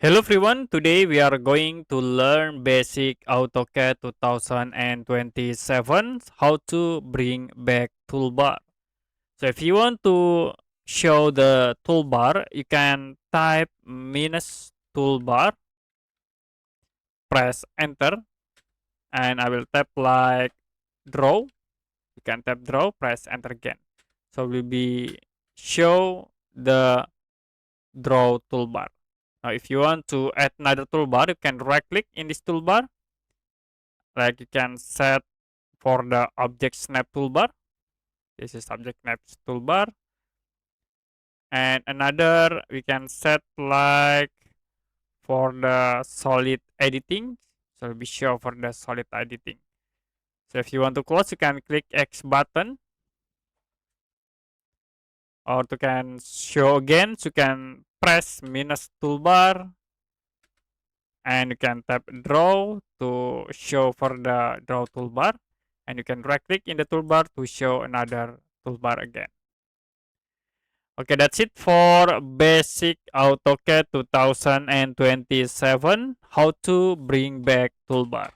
Hello everyone, today we are going to learn basic AutoCAD 2027, how to bring back toolbar. So if you want to show the toolbar, you can type minus toolbar, press enter, and I will tap like draw. You can tap draw, press enter again. So we'll be show the draw toolbar. Now if you want to add another toolbar, you can right click in this toolbar. Like you can set for the object snap toolbar. This is object snap toolbar. And another we can set like for the solid editing. So be sure for the solid editing. So if you want to close, you can click X button. Or to can show again, so you can press minus toolbar. And you can tap draw to show for the draw toolbar. And you can right click in the toolbar to show another toolbar again. Okay, that's it for basic AutoCAD 2027, how to bring back toolbar.